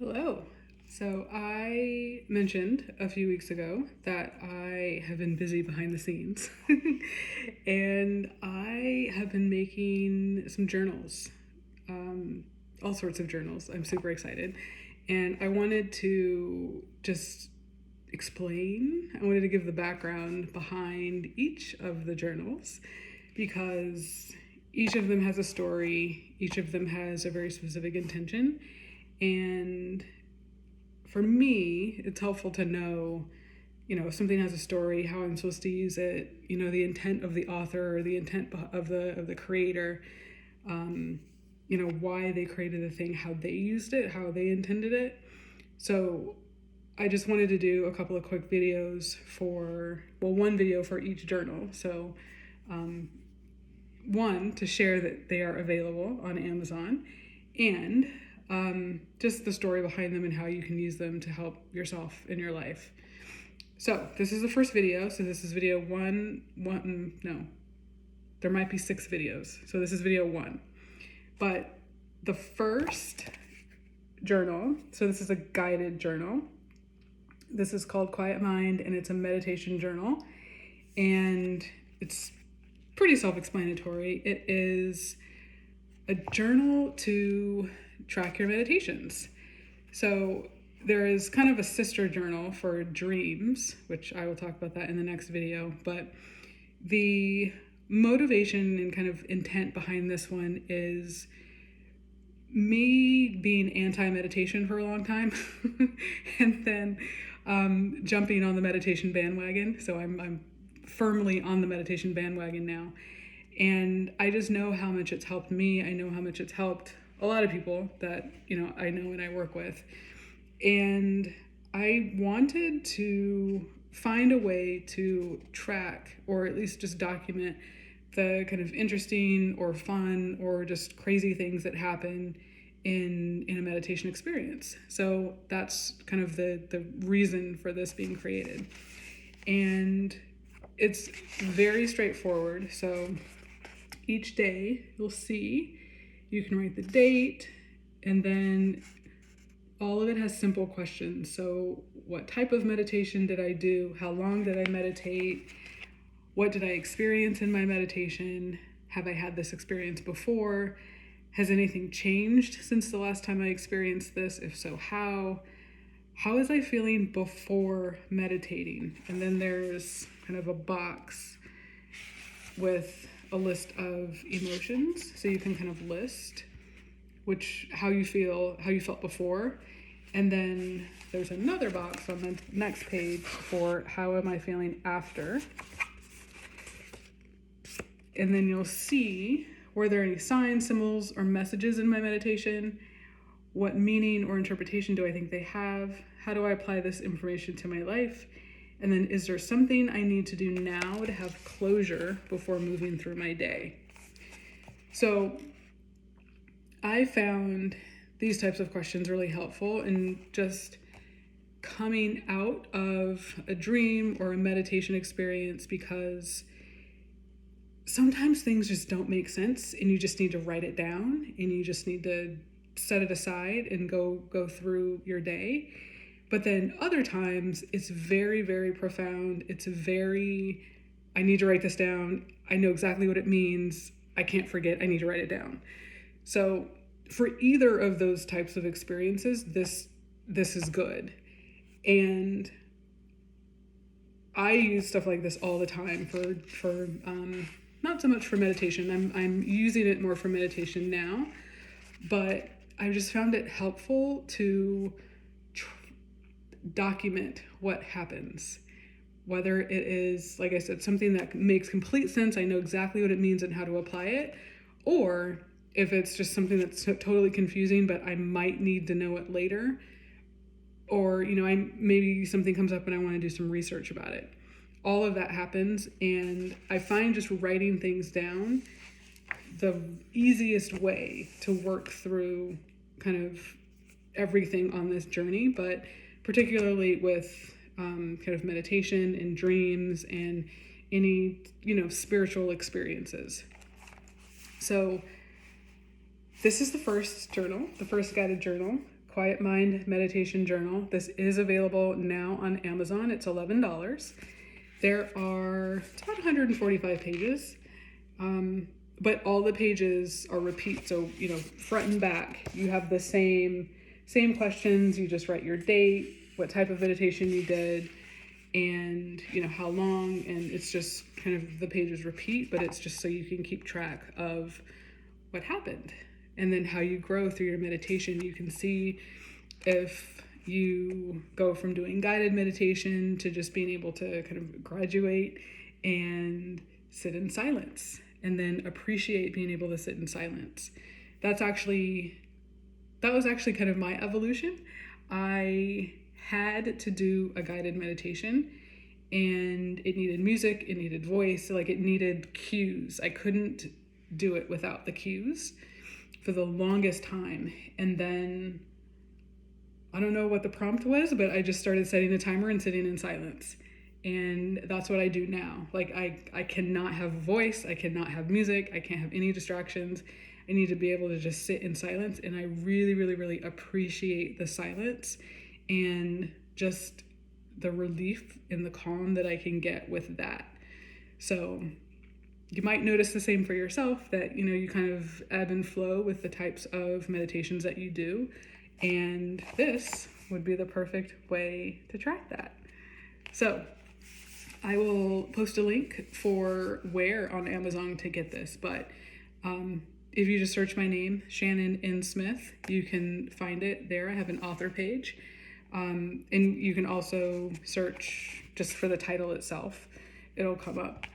Hello. So I mentioned a few weeks ago that I have been busy behind the scenes and I have been making some journals, um, all sorts of journals. I'm super excited. And I wanted to just I wanted to give the background behind each of the journals because each of them has a story, each of them has a very specific intention. And for me, it's helpful to know, if something has a story, how I'm supposed to use it, the intent of the author or the intent of the creator, um, why they created the thing, how they used it, how they intended it. So I just wanted to do a couple of quick videos one video for each journal. So, um, one, to share that they are available on Amazon, and just the story behind them and how you can use them to help yourself in your life. So this is the first video. So this is video one. No, there might be 6 videos. So this is video 1. But the first journal, so this is a guided journal. This is called Quiet Mind, and it's a meditation journal. And it's pretty self-explanatory. It is a journal to track your meditations. So there is kind of a sister journal for dreams, which I will talk about that in the next video. But the motivation and kind of intent behind this one is me being anti-meditation for a long time and then jumping on the meditation bandwagon. So I'm firmly on the meditation bandwagon now. And I just know how much it's helped me. I know how much it's helped a lot of people that, I know and I work with. And I wanted to find a way to track or at least just document the kind of interesting or fun or just crazy things that happen in a meditation experience. So that's kind of the reason for this being created. And it's very straightforward. So each day you'll see, you can write the date, and then all of it has simple questions. So what type of meditation did I do? How long did I meditate? What did I experience in my meditation? Have I had this experience before? Has anything changed since the last time I experienced this? If so, how? How was I feeling before meditating? And then there's kind of a box with a list of emotions. So you can kind of list how you felt before. And then there's another box on the next page for how am I feeling after. And then you'll see, were there any signs, symbols, or messages in my meditation? What meaning or interpretation do I think they have? How do I apply this information to my life? And then is there something I need to do now to have closure before moving through my day? So I found these types of questions really helpful in just coming out of a dream or a meditation experience, because sometimes things just don't make sense and you just need to write it down and you just need to set it aside and go through your day. But then other times it's very, very profound. I need to write this down. I know exactly what it means. I can't forget. I need to write it down. So for either of those types of experiences, this is good. And I use stuff like this all the time for not so much for meditation. I'm using it more for meditation now, but I just found it helpful to document what happens. Whether it is, like I said, something that makes complete sense, I know exactly what it means and how to apply it, or if it's just something that's totally confusing, but I might need to know it later, or maybe something comes up and I want to do some research about it. All of that happens, and I find just writing things down the easiest way to work through kind of everything on this journey, but particularly with kind of meditation and dreams and any spiritual experiences. So this is the first journal, the first guided journal, Quiet Mind Meditation Journal. This is available now on Amazon. It's $11. It's about 145 pages, but all the pages are repeat. So, front and back, you have the same questions. You just write your date, what type of meditation you did, and how long, and it's just kind of the pages repeat, but it's just so you can keep track of what happened and then how you grow through your meditation. You can see if you go from doing guided meditation to just being able to kind of graduate and sit in silence, and then appreciate being able to sit in silence. That was actually kind of my evolution. I had to do a guided meditation, and it needed music, it needed voice, like it needed cues. I couldn't do it without the cues for the longest time. And then I don't know what the prompt was, but I just started setting a timer and sitting in silence. And that's what I do now. Like I cannot have voice, I cannot have music, I can't have any distractions. I need to be able to just sit in silence, and I really, really, really appreciate the silence and just the relief and the calm that I can get with that. So you might notice the same for yourself, that you kind of ebb and flow with the types of meditations that you do, and this would be the perfect way to track that. So I will post a link for where on Amazon to get this, but if you just search my name, Shannon N. Smith, you can find it there. I have an author page, and you can also search just for the title itself. It'll come up.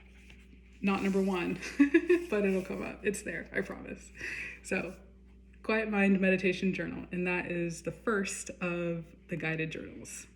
Not number one, but it'll come up. It's there, I promise. So, Quiet Mind Meditation Journal, and that is the first of the guided journals.